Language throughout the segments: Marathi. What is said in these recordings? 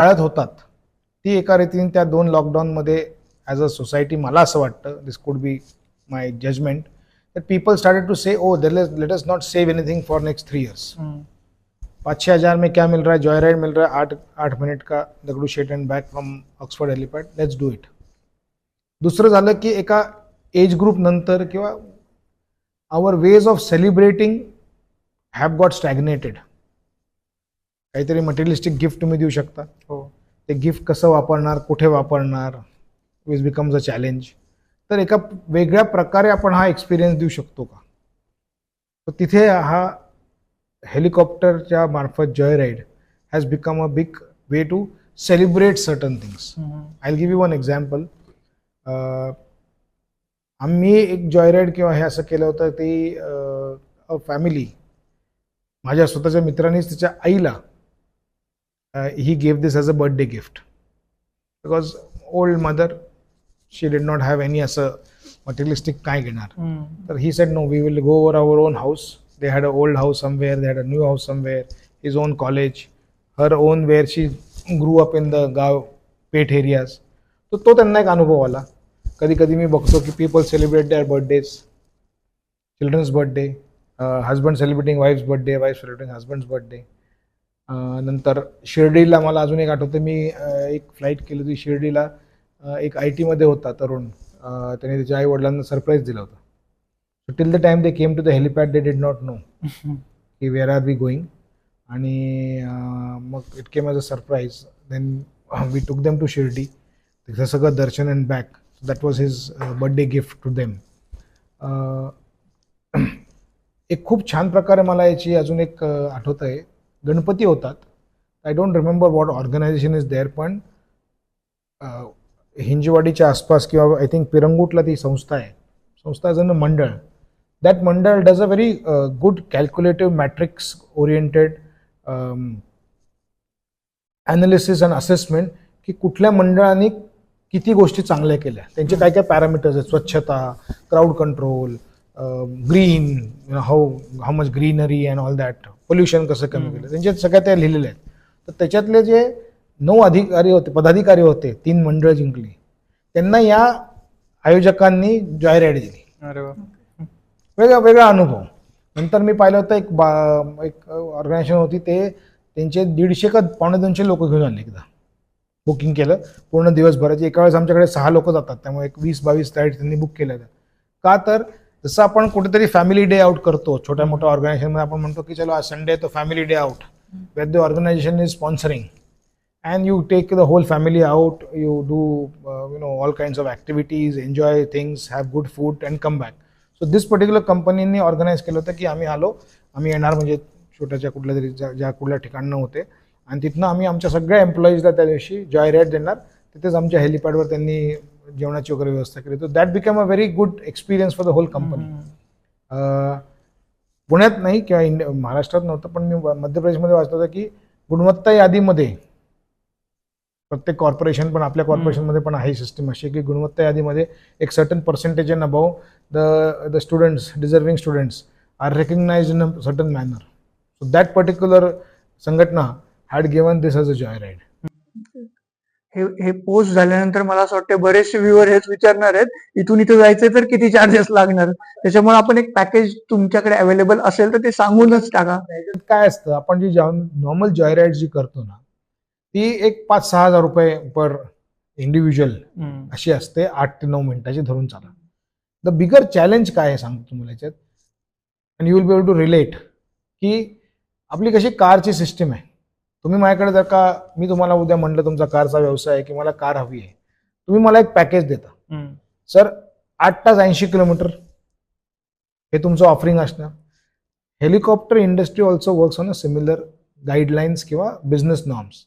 टाळत होतात ती एका रीतीने त्या 2 लॉकडाऊनमध्ये ॲज अ सोसायटी मला असं वाटतं, this could be my judgment, that people started to say, oh, let us not save anything for next 3 years. 5-6 हज़ार में क्या मिल रहा है, जॉय राइड मिल रहा है 8 मिनट का Dagdu Sheth and back from Oxford helipad, let's do it. दुसरं झालं की एका एज ग्रुप नंतर किंवा our ways of celebrating have got stagnated. काहीतरी मटेरियलिस्टिक गिफ्ट तुम्ही देऊ शकता, ते गिफ्ट कसं वापरणार, कुठे वापरणार, विच बिकम्स अ चॅलेंज. तर एका वेगळ्या प्रकारे आपण हा एक्सपिरियन्स देऊ शकतो का, तर तिथे हा हेलिकॉप्टरच्या मार्फत joy ride has become a big way to celebrate certain things. I will give you one example. आम्ही एक जॉय राईड किंवा हे असं केलं होतं, ती फॅमिली, माझ्या स्वतःच्या मित्रांनीच तिच्या आईला ही gave this as a birthday gift, because old mother, she did not have any असं मटेरियलिस्टिक काय घेणार. तर ही said no, we will go over our own house. They had a old house somewhere, they had a new house somewhere, his own college, her own where she grew up in the गाव पेठ एरियाज. तर तो त्यांना एक अनुभव आला. कधी कधी मी बघतो की people celebrate their birthdays, children's birthday, husband celebrating wife's birthday, wife celebrating husband's birthday. नंतर शिर्डीला मला अजून एक आठवतं, मी एक फ्लाईट केली होती शिर्डीला. एक IT मध्ये होता तरुण, त्याने त्याच्या आई वडिलांना सरप्राईज दिलं होतं. So till the time they came to the helipad they did not know की वेअर आर वी गोईंग. आणि मग it came as a surprise. Then we took them to Shirdi, तिथं सगळं दर्शन and back. That was his birthday gift to them. एक खूप छान प्रकारे मला याची अजून एक आठवत आहे. गणपती होतात, I don't remember what organisation is there, पण हिंजवाडीच्या आसपास किंवा आय थिंक पिरंगुटला ती संस्था आहे, संस्था जण मंडळ. दॅट मंडळ does a very good calculative matrix oriented analysis and assessment, की कुठल्या मंडळाने किती गोष्टी चांगल्या केल्या, त्यांचे काय काय पॅरामीटर्स आहेत, स्वच्छता, crowd control, green, how much greenery and all that, pollution कसं कमी केलं, त्यांच्यात सगळ्या त्या लिहिलेल्या आहेत. तर त्याच्यातले जे 9 अधिकारी होते, पदाधिकारी होते, 3 मंडळ जिंकली, त्यांना या आयोजकांनी जॉय राईड दिली. अरे वा, वेगळा वेगळा अनुभव. नंतर मी पाहिलं होतं एक ऑर्गनायझेशन होती, ते त्यांचे 150 का 250 लोक घेऊन आले. एकदा बुकिंग केलं पूर्ण दिवसभराची. एका वेळेस आमच्याकडे 6 लोक जातात, त्यामुळे एक 20-22 फ्लाईट त्यांनी बुक केल्या. का तर जसं आपण कुठेतरी फॅमिली डे आउट करतो छोट्या मोठ्या ऑर्गनायझेशनमध्ये, आपण म्हणतो की चलो आज संडे तो family day out, where the organisation is sponsoring and you take the whole family out, you do all kinds of activities, enjoy things, have good food and come back. So this particular company ने ऑर्गनाईज केलं होतं की आम्ही येणार, म्हणजे छोट्याच्या कुठल्या तरी ज्या कुठल्या ठिकाणं होते, आणि तिथनं आम्ही आमच्या सगळ्या एम्प्लॉईजला त्या दिवशी जॉय राईड देणार. तिथेच आमच्या हेलिपॅडवर त्यांनी जेवणाची वगैरे व्यवस्था केली. तर that become a very good experience for the whole company. पुण्यात नाही किंवा महाराष्ट्रात नव्हतं, पण मी मध्य प्रदेशमध्ये वाचलं होतं की गुणवत्ता यादीमध्ये प्रत्येक कॉर्पोरेशन, पण आपल्या कॉर्पोरेशनमध्ये पण आहे सिस्टम अशी की गुणवत्ता यादीमध्ये एक certain percentage and above the students, deserving students are recognised in a certain manner. So that particular संघटना had given this as a joy ride. हे पोस्ट झाल्यानंतर मला असं वाटतं बरेचसे व्ह्यूअर हेच विचारणार आहेत, इथून इथे जायचं तर किती चार्जेस लागणार. त्याच्यामुळे आपण एक पॅकेज तुमच्याकडे अवेलेबल असेल तर ते सांगूनच टाका. काय असतं, आपण जी नॉर्मल जॉय राईड जी करतो ना, ती एक 5-6 हजार रुपये पर इंडिव्हिज्युअल अशी असते, 8 ते 9 मिनिटाची धरून चाला. द बिगर चॅलेंज काय आहे सांगतो तुम्हाला याच्यात, and you will be able to relate, की आपली कशी कारची सिस्टीम आहे. तुम्ही माझ्याकडे जर का, मी तुम्हाला उद्या म्हटलं तुमचा कारचा व्यवसाय आहे की मला कार हवी आहे, तुम्ही मला एक पॅकेज देता, सर 8 तास 80 किलोमीटर हे तुमचं ऑफरिंग असणार. Helicopter industry also works on a similar guidelines किंवा बिझनेस नॉर्म्स.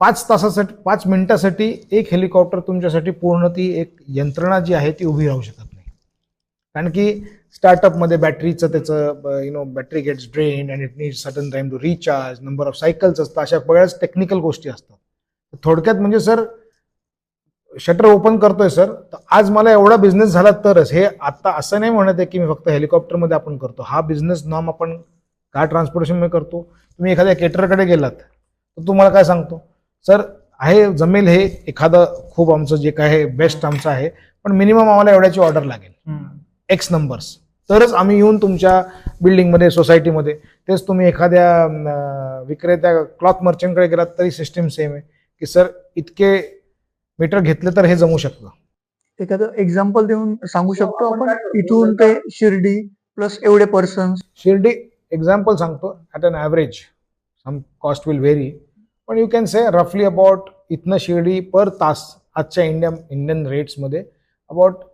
5 मिनिटासाठी एक हेलिकॉप्टर तुमच्यासाठी पूर्ण ती एक यंत्रणा जी आहे ती उभी राहू शकत नाही. कारण की स्टार्टअपमध्ये बॅटरीचं त्याचं battery gets drain and it needs certain time to recharge, number of cycles असतात, अशा बऱ्याच टेक्निकल गोष्टी असतात. थोडक्यात म्हणजे सर, शटर ओपन करतोय सर, तर आज मला एवढा बिझनेस झाला तरच, हे आता असं नाही म्हणत आहे की मी फक्त हेलिकॉप्टरमध्ये आपण करतो. हा बिझनेस नॉर्म आपण कार ट्रान्सपोर्टेशनमध्ये करतो. तुम्ही एखाद्या केटरकडे गेलात तर तुम्हाला काय सांगतो, सर आहे जमेल हे एखादं खूप आमचं जे काय आहे बेस्ट आमचं आहे, पण मिनिमम आम्हाला एवढ्याची ऑर्डर लागेल एक्स नंबर्स, तरच आम्ही येऊन तुमच्या बिल्डिंगमध्ये सोसायटीमध्ये. तेच तुम्ही एखाद्या विक्रेत्या क्लॉथ मर्चंटकडे गेलात तरी सिस्टीम सेम आहे की सर इतके मीटर घेतले तर हे जमू शकतं. एखादं एक्झाम्पल देऊन सांगू शकतो आपण इथून ते शिर्डी प्लस एवढे पर्सन्स. शिर्डी एक्झाम्पल सांगतो, at an average some cost will vary, पण यू कॅन से रफली अबाउट इथनं शिर्डी पर तास आजच्या इंडियन रेट्समध्ये अबाउट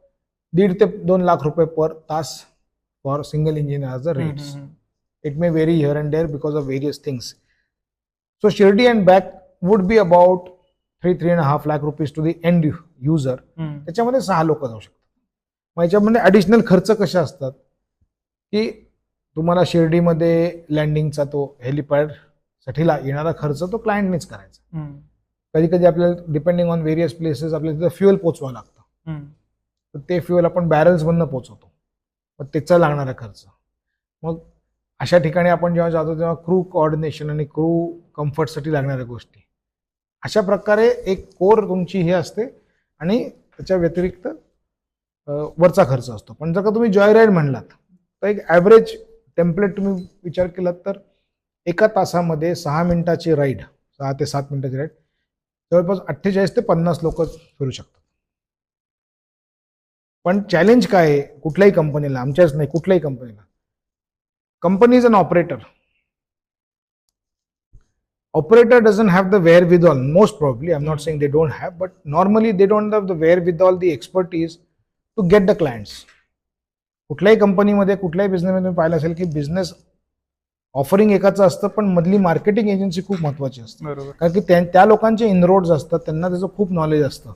1.5 ते 2 लाख रुपये पर तास for single engine as the rates. It may vary here and there because of various things. So Shirdi and back would be about 3.5 lakh rupees to the end user. त्याच्यामध्ये 6 लोक जाऊ शकतात. मग याच्यामध्ये ऍडिशनल खर्च कसे असतात की तुम्हाला शिर्डीमध्ये लँडिंगचा तो हेलिपॅड साठी येणारा खर्च तो क्लायंटनेच करायचा. कधी कधी आपल्याला डिपेंडिंग ऑन व्हेरियस प्लेसेस आपल्याला तिथं फ्युएल पोचवावं लागतं, तर ते फ्युएल आपण बॅरल्समधनं पोचवतो, मग त्याचा लागणारा खर्च. मग अशा ठिकाणी आपण जेव्हा जातो तेव्हा क्रू कोऑर्डिनेशन आणि क्रू कम्फर्टसाठी लागणाऱ्या गोष्टी, अशा प्रकारे एक कोर तुमची हे असते आणि त्याच्या व्यतिरिक्त वरचा खर्च असतो. पण जर का तुम्ही जॉय राईड म्हणलात तर एक ॲव्हरेज टेम्पलेट तुम्ही विचार केलात तर एका तासामध्ये 6 मिनिटाची राईड, 6 ते 7 मिनिटाची राईड जवळपास 48 ते 50 लोक फिरू शकतात. पण चॅलेंज काय आहे कुठल्याही कंपनीला, आमच्याच नाही कुठल्याही कंपनीला, company is an operator. Operator doesn't have the wherewithal, most probably, I'm not saying they don't have, but normally they don't have the wherewithal, the expertise to get the clients. कुठल्याही कंपनीमध्ये कुठल्याही बिझनेसमध्ये तुम्ही पाहिलं असेल की बिझनेस ऑफरिंग एकाचं असतं पण मधली मार्केटिंग एजन्सी खूप महत्वाची असते. कारण की त्या लोकांचे इनरोड्स असतात, त्यांना त्याचं खूप नॉलेज असतं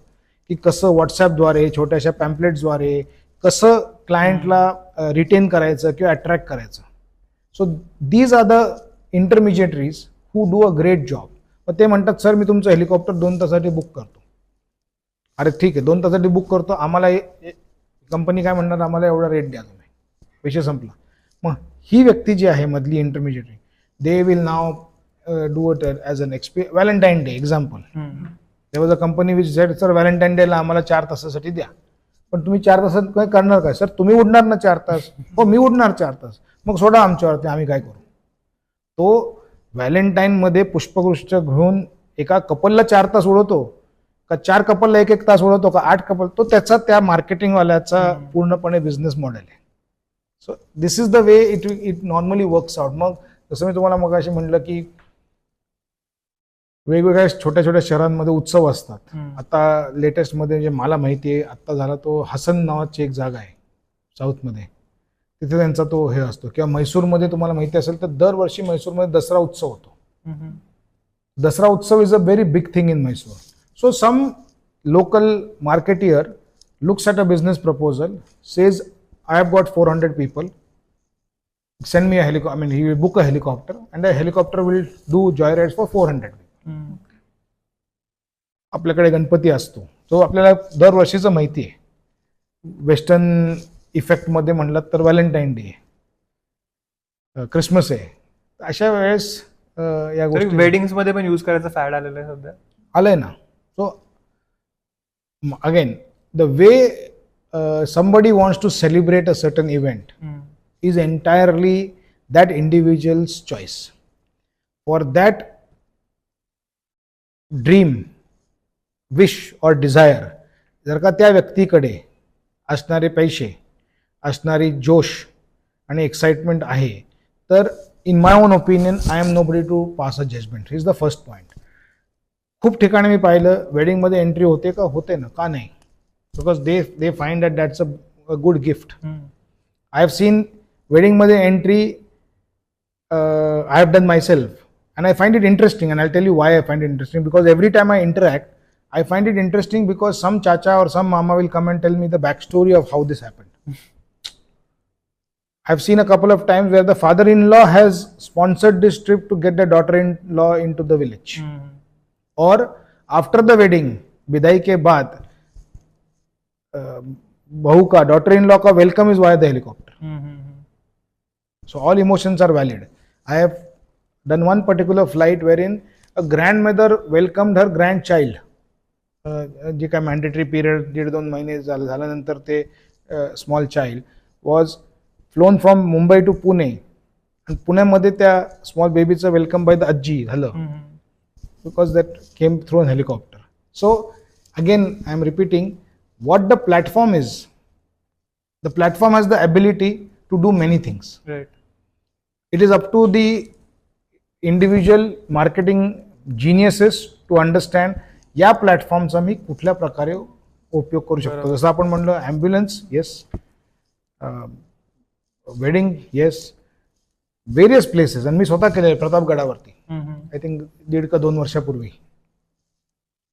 की कसं व्हॉट्सॲपद्वारे छोट्याशा पॅम्पलेट्सद्वारे कसं क्लायंटला रिटेन करायचं किंवा अट्रॅक्ट करायचं. So these are the intermediaries who do a great job. मग ते म्हणतात सर मी तुमचं हेलिकॉप्टर 2 तासासाठी बुक करतो. अरे ठीक आहे 2 तासासाठी बुक करतो, आम्हाला कंपनी काय म्हणणार आम्हाला एवढा रेट द्या तुम्ही, विषय संपला. मग ही व्यक्ती जी आहे मधली intermediary, they will now do it as an Valentine day example. There was a company which said sir Valentine डेला आम्हाला 4 तासासाठी द्या. पण तुम्ही 4 तासात काय करणार काय? सर तुम्ही उडणार ना 4 तास. हो मी उडणार 4 तास. मग सोडा आमच्यावरती, आम्ही काय करू. तो व्हॅलेंटाईनमध्ये पुष्पगुच्छ घेऊन एका कपलला 4 तास उडवतो का 4 कपलला 1-1 तास उडवतो का 8 कपल, तो त्याचा त्या मार्केटिंगवाल्याचा पूर्णपणे बिझनेस मॉडेल आहे. So this is the way it normally works out. मग जसं मी तुम्हाला मगाशी म्हटलं की वेगवेगळ्या छोट्या छोट्या शहरांमध्ये उत्सव असतात. आता लेटेस्टमध्ये जे मला माहिती आहे आत्ता झाला तो हसन नावाची एक जागा आहे साऊथमध्ये, तिथे त्यांचा तो हे असतो. किंवा म्हैसूरमध्ये तुम्हाला माहिती असेल तर दरवर्षी म्हैसूरमध्ये दसरा उत्सव होतो. दसरा उत्सव is a very big thing in Mysore. So some local marketeer looks at a business proposal, says I have got 400 people, send me a helicopter. I mean, he will book a helicopter and a helicopter will do joyrides for 400 people. आपल्याकडे गणपती असतो, तो आपल्याला दरवर्षीचं माहिती आहे. वेस्टर्न इफेक्टमध्ये म्हणलात तर व्हॅलेंटाईन डे, क्रिसमस आहे, अशा वेळेस या गोष्टी वेडिंग्स मध्ये पण यूज करायचं फॅड आलेलं आहे सध्या, आलंय ना. So again the way somebody wants to celebrate a certain event is entirely that individual's choice. For that dream, wish or desire, जर का त्या व्यक्तीकडे असणारे पैसे, असणारी जोश आणि एक्साइटमेंट आहे तर in my own opinion I am nobody to pass a judgement. Is the first point. खूप ठिकाणी मी पाहिलं वेडिंगमध्ये एंट्री होते का, होते ना, का नाही, because they find that that's a good gift. I have seen wedding मध्ये entry I have done myself and I find it interesting, and I'll tell you why I find it interesting. Because every time I interact I find it interesting because some chacha or some mama will come and tell me the backstory of how this happened. I've seen a couple of times where the father-in-law has sponsored this trip to get the daughter-in-law into the village. Or after the wedding, विदाई के बाद बहू का, डॉटर इन लॉ का welcome is via the helicopter. So all emotions are valid. I have done one particular flight wherein a grandmother welcomed her grandchild. जे काय मॅन्डेटरी पिरियड 1.5-2 महिने झाल्यानंतर ते small child was flown from Mumbai to Pune, आणि पुण्यामध्ये त्या स्मॉल बेबीचं वेलकम बाय द आजी झालं, because that came through an helicopter. So again I am repeating, what the platform is, the platform has the ability to do many things. Right. It is up to the individual marketing geniuses to understand या प्लॅटफॉर्मचा मी कुठल्या प्रकारे उपयोग करू शकतो. बरोबर. जसं आपण म्हणलं ambulance, yes, wedding, yes, various places. आणि मी स्वतः केले प्रतापगडावरती, आय थिंक 1.5 वर्षापूर्वी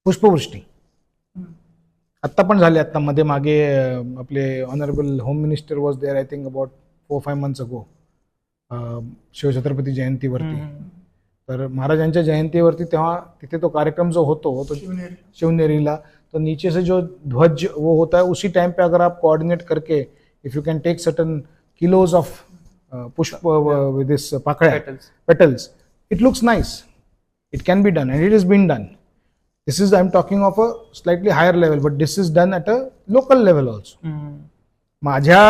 पुष्पवृष्टी. आत्ता पण झाले, आत्ता मध्ये मागे आपले honourable home minister was there, I think about 4-5 months अगो, शिवछत्रपती जयंतीवरती. तर महाराजांच्या जयंतीवरती तेव्हा तिथे तो कार्यक्रम जो होतो तो शिवनेरीला, तो नीचे से जो ध्वज वो होता है, उसी टाइम पे अगर आप कोऑर्डिनेट करके if you can take certain kilos of पुष्प विद दिस पाकळ्या petals, it looks nice, it can be done, and it has been done. This is, I'm talking of a slightly higher level, but this is done at a local level also. माझ्या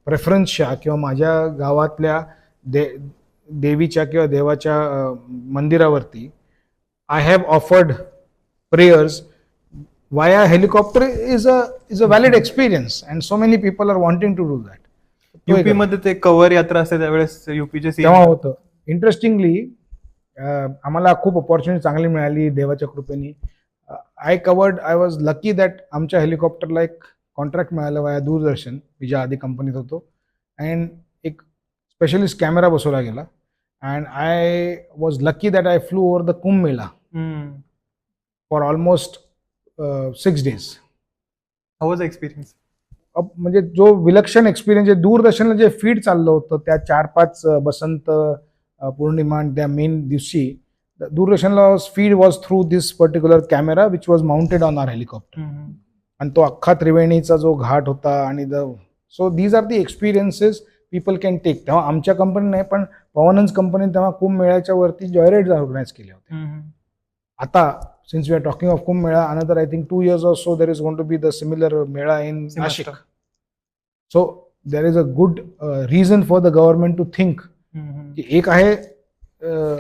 प्रेफरन्सच्या किंवा माझ्या गावातल्या देवीच्या किंवा देवाच्या मंदिरावरती I have offered prayers via helicopter is a valid experience, and so many people are wanting to do that. UP मध्ये ते कव्हर यात्रा असते त्यावेळेस युपीचे तेव्हा होतं. इंटरेस्टिंगली आम्हाला खूप अपॉर्च्युनिटी चांगली मिळाली देवाच्या कृपेने. आय वॉज लकी दॅट आमच्या हेलिकॉप्टरला एक कॉन्ट्रॅक्ट मिळालं वाया दूरदर्शन, मी ज्या आधी कंपनीत होतो, अँड एक स्पेशलिस्ट कॅमेरा बसवला गेला, and I was lucky that I flew over the Kumbh Mela for almost 6 days. How was the experience? म्हणजे जो विलक्षण एक्सपिरियन्स, दूरदर्शनला जे फीड चाललं होतं त्या 4-5 बसंत पौर्णिमा त्या मेन दिवशी, दूरदर्शनला feed was through this particular camera which was mounted on our helicopter. आणि तो अख्खा त्रिवेणीचा जो घाट होता, आणि so these are the experiences people can take. तेव्हा आमच्या कंपनी नाही, पण पवनन्स कंपनीने तेव्हा कुंभमेळ्याच्या वरती जॉयराईड ऑर्गनाईज केले होते. आता since we are talking of Kumbh Mela, another I think 2 years or so there is going to be the similar मेळा in Nashik. So there is a good reason for the government to think की एक आहे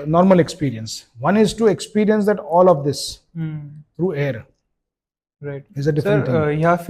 normal experience, one is to experience that all of this through air. Right. Is a different thing. ह्या